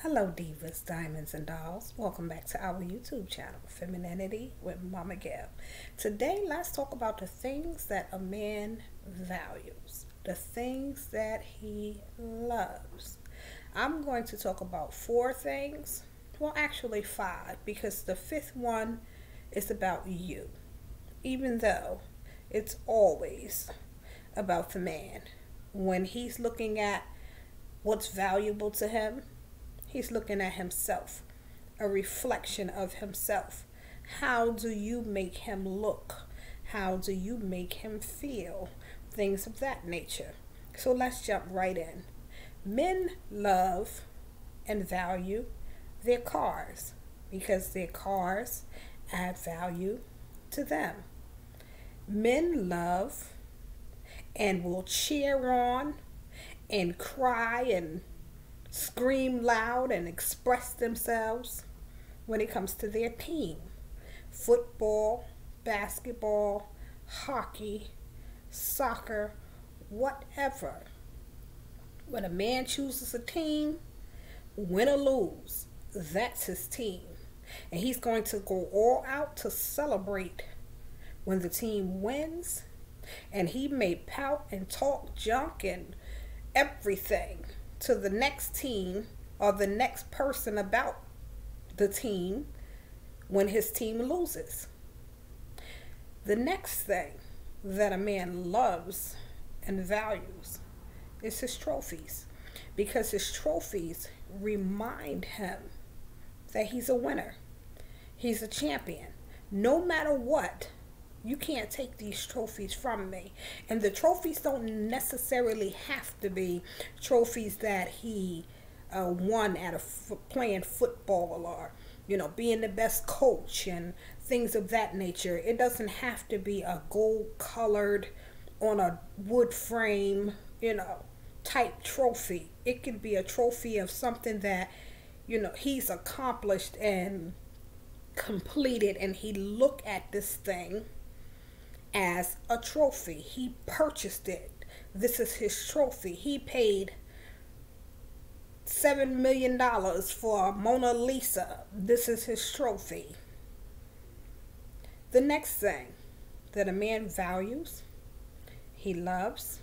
Hello, divas, diamonds, and dolls. Welcome back to our YouTube channel, Femininity with Mama Gail. Today, let's talk about the things that a man values, the things that he loves. I'm going to talk about 4 things, well, actually 5, because the 5th one is about you, even though it's always about the man. When he's looking at what's valuable to him, he's looking at himself, a reflection of himself. How do you make him look? How do you make him feel? Things of that nature. So let's jump right in. Men love and value their cars because their cars add value to them. Men love and will cheer on and cry and scream loud and express themselves when it comes to their team. Football, basketball, hockey, soccer, whatever. When a man chooses a team, win or lose, that's his team. And he's going to go all out to celebrate when the team wins. And he may pout and talk junk and everything to the next team or the next person about the team when his team loses. The next thing that a man loves and values is his trophies, because his trophies remind him that he's a winner. He's a champion. No matter what, you can't take these trophies from me. And the trophies don't necessarily have to be trophies that he won at playing football, or being the best coach and things of that nature. It doesn't have to be a gold colored on a wood frame type trophy. It could be a trophy of something that he's accomplished and completed, and he look at this thing as a trophy. He purchased it. This is his trophy. He paid $7 million for Mona Lisa. This is his trophy. The next thing that a man values, he loves,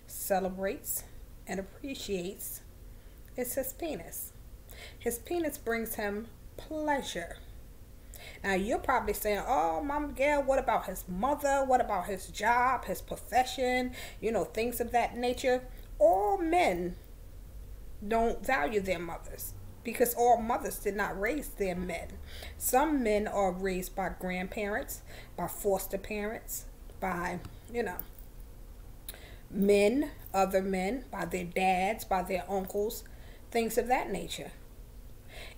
celebrates, and appreciates is his penis. His penis brings him pleasure. Now, you're probably saying, oh, Mama Gail, what about his mother? What about his job, his profession, things of that nature? All men don't value their mothers, because all mothers did not raise their men. Some men are raised by grandparents, by foster parents, by, men, other men, by their dads, by their uncles, things of that nature.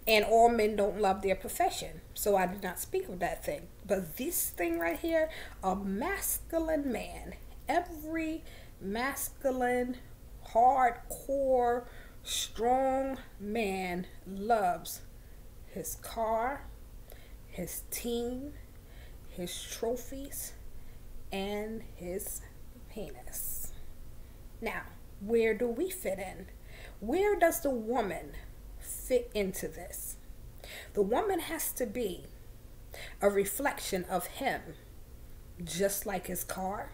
And all men don't love their profession. So I did not speak of that thing. But this thing right here, a masculine man, every masculine, hardcore, strong man loves his car, his team, his trophies, and his penis. Now, where do we fit in? Where does the woman fit into this? The woman has to be a reflection of him, just like his car,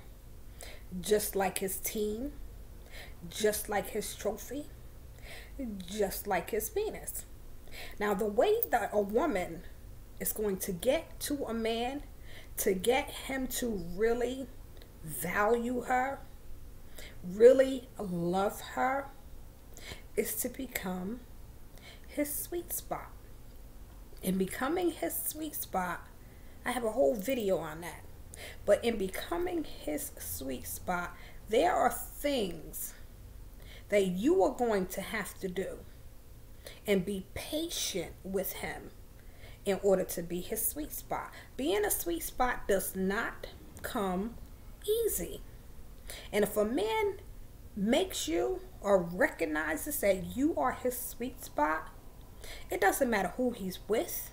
just like his team, just like his trophy, just like his penis. Now, the way that a woman is going to get to a man, to get him to really value her, really love her, is to become his sweet spot. In becoming his sweet spot, I have a whole video on that. But in becoming his sweet spot, there are things that you are going to have to do, and be patient with him in order to be his sweet spot. Being a sweet spot does not come easy. And if a man makes you or recognizes that you are his sweet spot, it doesn't matter who he's with.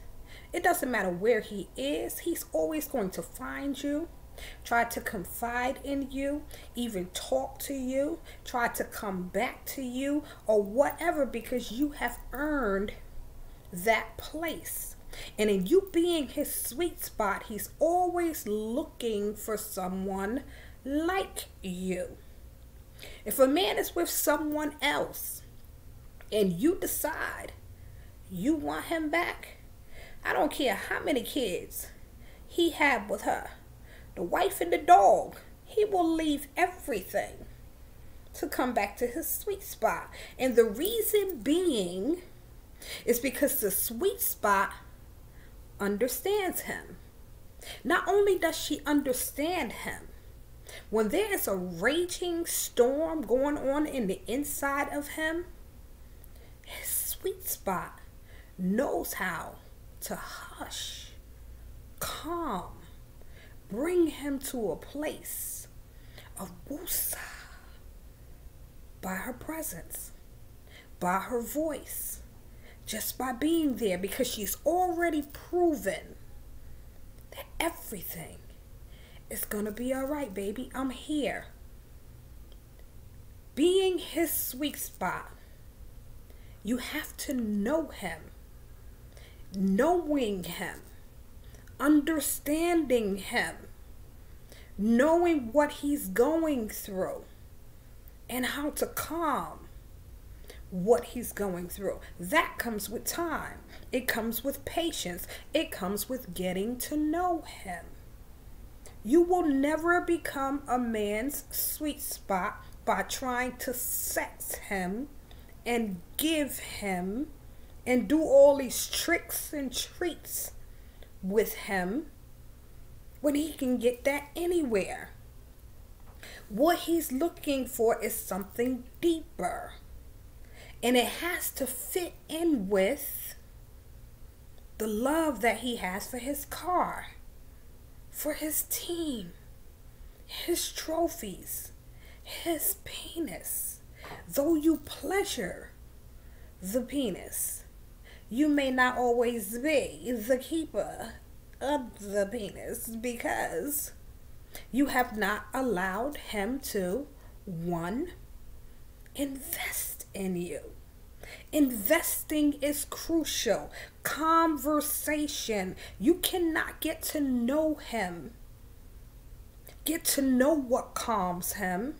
It doesn't matter where he is. He's always going to find you. try to confide in you, even talk to you, try to come back to you, or whatever, because you have earned that place. And in you being his sweet spot, he's always looking for someone like you. If a man is with someone else and you decide you want him back, I don't care how many kids he had with her, the wife and the dog, he will leave everything to come back to his sweet spot. And the reason being is because the sweet spot understands him. Not only does she understand him, when there is a raging storm going on in the inside of him, his sweet spot knows how to hush, calm, bring him to a place of wusa by her presence, by her voice, just by being there, because she's already proven that everything is gonna be all right, baby. I'm here. Being his sweet spot, you have to know him, knowing him, understanding him, knowing what he's going through, and how to calm what he's going through. That comes with time. It comes with patience. It comes with getting to know him. You will never become a man's sweet spot by trying to sex him and give him and do all these tricks and treats with him when he can get that anywhere. What he's looking for is something deeper. And it has to fit in with the love that he has for his car, for his team, his trophies, his penis. Though you pleasure the penis, you may not always be the keeper of the penis, because you have not allowed him to, one, invest in you. Investing is crucial. Conversation. You cannot get to know him, get to know what calms him,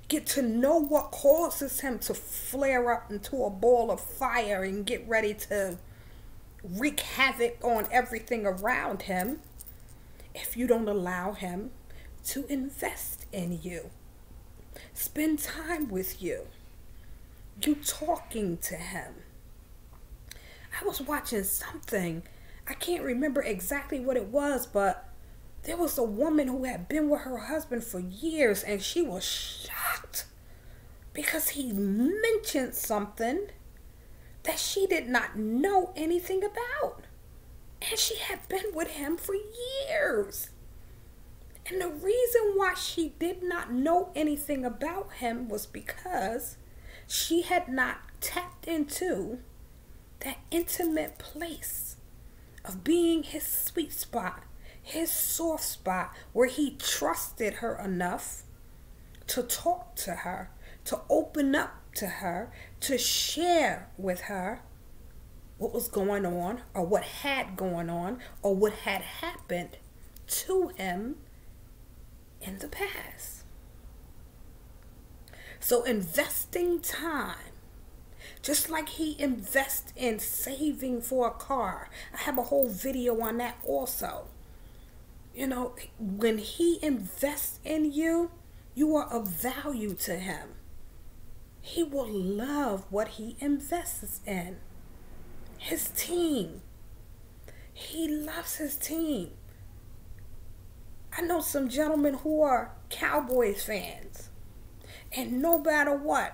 get to know what causes him to flare up into a ball of fire and get ready to wreak havoc on everything around him, if you don't allow him to invest in you, spend time with you, you talking to him. I was watching something, I can't remember exactly what it was, but there was a woman who had been with her husband for years, and she was shocked because he mentioned something that she did not know anything about. And she had been with him for years. And the reason why she did not know anything about him was because she had not tapped into that intimate place of being his sweet spot, his soft spot, where he trusted her enough to talk to her, to open up to her, to share with her what was going on, or what had gone on, or what had happened to him in the past. So investing time, just like he invests in saving for a car. I have a whole video on that also. You know, when he invests in you, you are of value to him. He will love what he invests in. His team. He loves his team. I know some gentlemen who are Cowboys fans. And no matter what,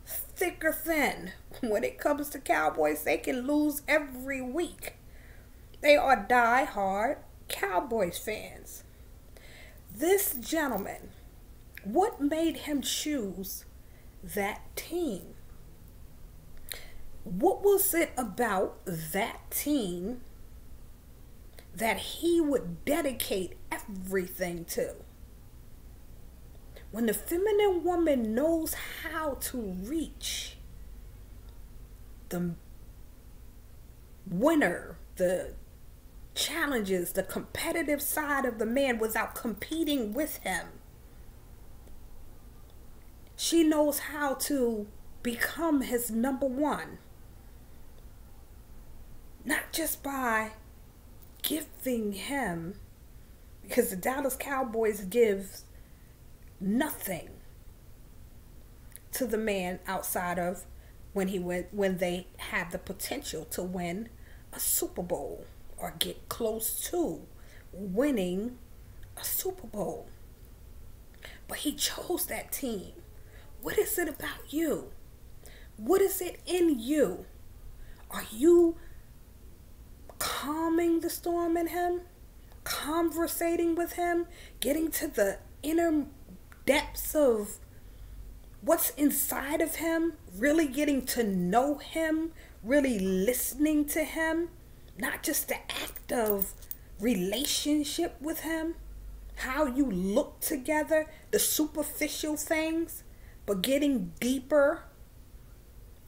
thick or thin, when it comes to Cowboys, they can lose every week. They are die-hard Cowboys fans. This gentleman, what made him choose that team? What was it about that team that he would dedicate everything to. When the feminine woman knows how to reach the winner, the challenges, the competitive side of the man without competing with him, she knows how to become his number one. Not just by giving him, because the Dallas Cowboys give nothing to the man outside of when they have the potential to win a Super Bowl or get close to winning a Super Bowl. But he chose that team. What is it about you? What is it in you? Are you calming the storm in him? Conversating with him? Getting to the inner depths of what's inside of him? Really getting to know him? Really listening to him? Not just the act of relationship with him? How you look together? The superficial things? But getting deeper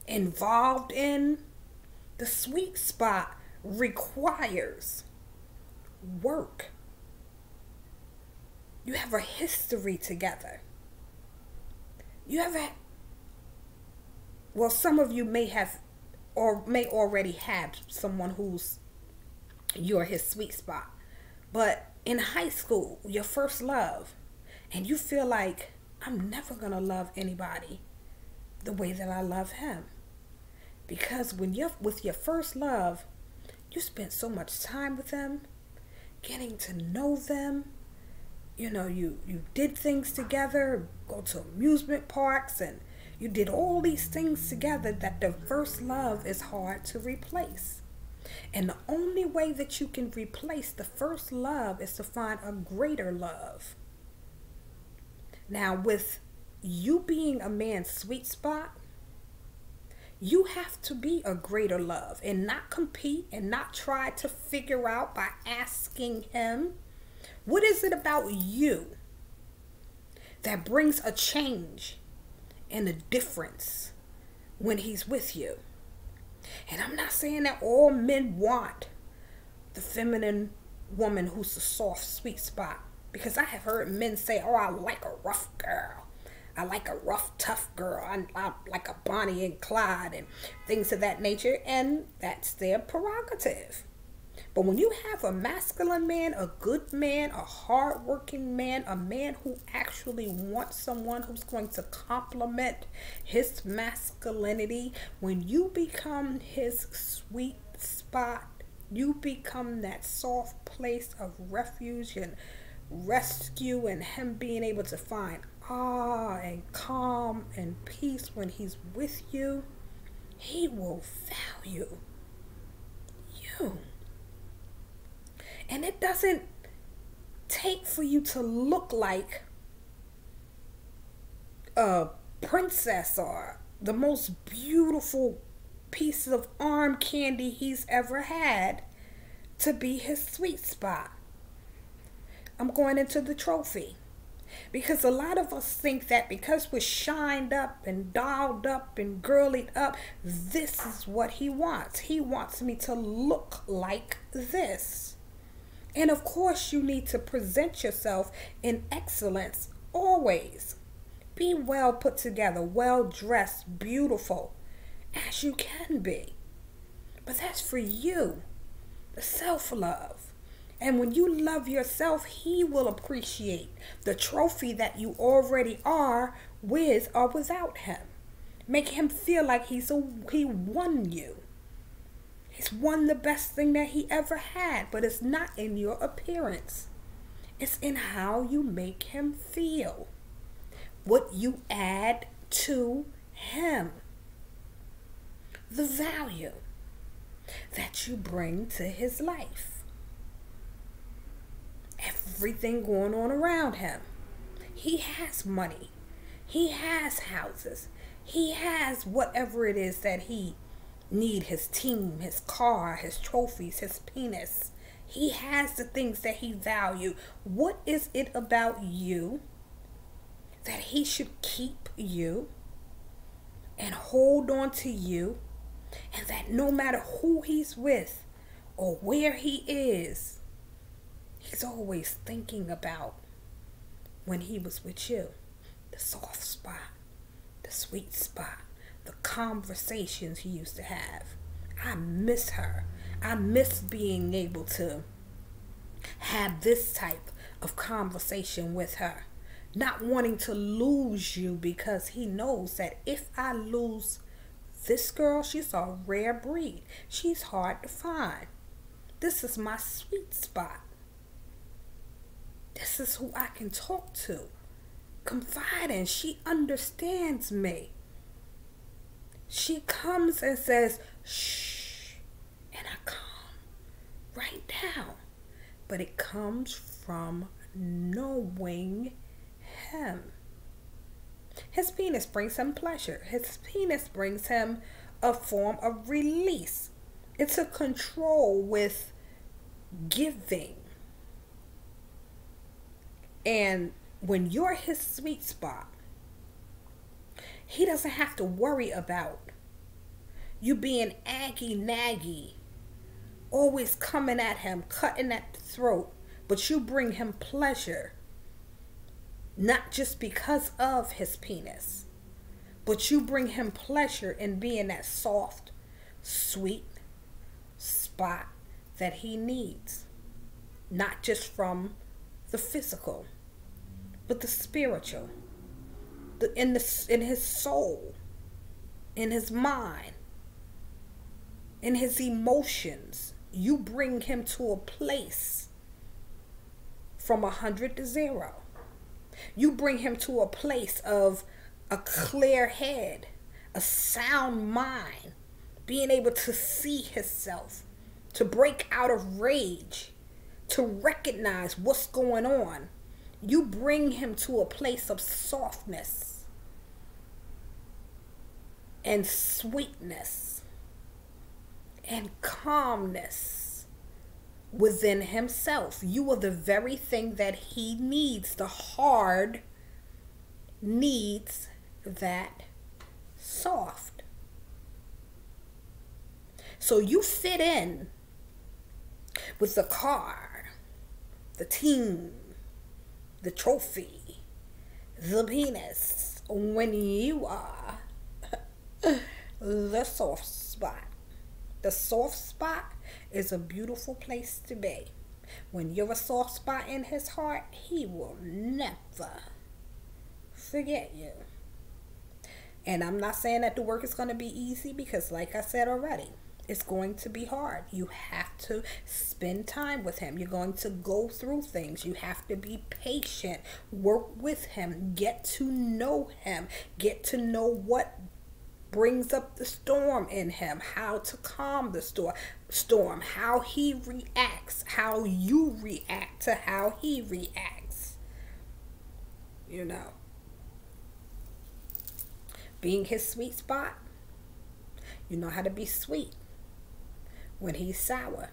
involved in the sweet spot requires work. You have a history together. You have some of you may have or may already have someone who's you're his sweet spot. But in high school, your first love, and you feel like, I'm never going to love anybody the way that I love him. Because when you're with your first love, you spent so much time with them, getting to know them. You know, you did things together, go to amusement parks, and you did all these things together that the first love is hard to replace. And the only way that you can replace the first love is to find a greater love. Now, with you being a man's sweet spot, you have to be a greater love and not compete and not try to figure out by asking him, what is it about you that brings a change and a difference when he's with you? And I'm not saying that all men want the feminine woman who's the soft, sweet spot. Because I have heard men say, oh, I like a rough girl. I like a rough, tough girl. I like a Bonnie and Clyde and things of that nature. And that's their prerogative. But when you have a masculine man, a good man, a hardworking man, a man who actually wants someone who's going to complement his masculinity, when you become his sweet spot, you become that soft place of refuge and rescue, and him being able to find awe and calm and peace when he's with you, he will value you. And it doesn't take for you to look like a princess or the most beautiful piece of arm candy he's ever had to be his sweet spot. I'm going into the trophy. Because a lot of us think that because we're shined up and dolled up and girlied up, this is what he wants. He wants me to look like this. And of course, you need to present yourself in excellence always. Be well put together, well dressed, beautiful, as you can be. But that's for you, the self-love. And when you love yourself, he will appreciate the trophy that you already are with or without him. Make him feel like he won you. He's won the best thing that he ever had, but it's not in your appearance. It's in how you make him feel. What you add to him. The value that you bring to his life. Everything going on around him. He has money. He has houses. He has whatever it is that he need, his team, his car, his trophies, his penis, He has the things that he values. What is it about you that he should keep you and hold on to you, and that no matter who he's with or where he is, he's always thinking about when he was with you? The soft spot, the sweet spot, the conversations he used to have. I miss her. I miss being able to have this type of conversation with her. Not wanting to lose you, because he knows that if I lose this girl, she's a rare breed. She's hard to find. This is my sweet spot. This is who I can talk to, confide in. She understands me. She comes and says, shh, and I calm right down. But it comes from knowing him. His penis brings him pleasure. His penis brings him a form of release. It's a control with giving. And when you're his sweet spot, he doesn't have to worry about you being aggy-naggy, always coming at him, cutting at the throat, but you bring him pleasure. Not just because of his penis, but you bring him pleasure in being that soft, sweet spot that he needs. Not just from the physical, but the spiritual, in his soul, in his mind, in his emotions. You bring him to a place from 100 to 0. You bring him to a place of a clear head, a sound mind, being able to see himself, to break out of rage, to recognize what's going on. You bring him to a place of softness and sweetness and calmness within himself. You are the very thing that he needs. The hard needs that soft. So you fit in with the car, the team, the trophy, the penis, when you are the soft spot. The soft spot is a beautiful place to be. When you're a soft spot in his heart, he will never forget you. And I'm not saying that the work is going to be easy, because like I said already, it's going to be hard. You have to spend time with him. You're going to go through things. You have to be patient. Work with him. Get to know him. Get to know what brings up the storm in him, how to calm the storm, how he reacts, how you react to how he reacts. You know, being his sweet spot, you know how to be sweet when he's sour.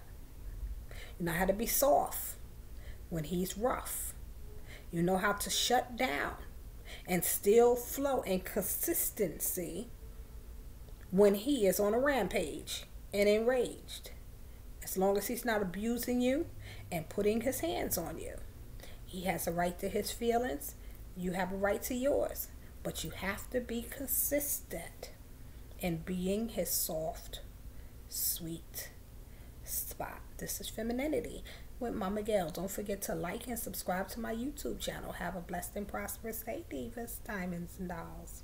You know how to be soft when he's rough. You know how to shut down and still flow in consistency when he is on a rampage and enraged. As long as he's not abusing you and putting his hands on you. He has a right to his feelings. You have a right to yours. But you have to be consistent in being his soft, sweet spot. This is Femininity with Mama Gail. Don't forget to like and subscribe to my YouTube channel. Have a blessed and prosperous day, divas, diamonds, and dolls.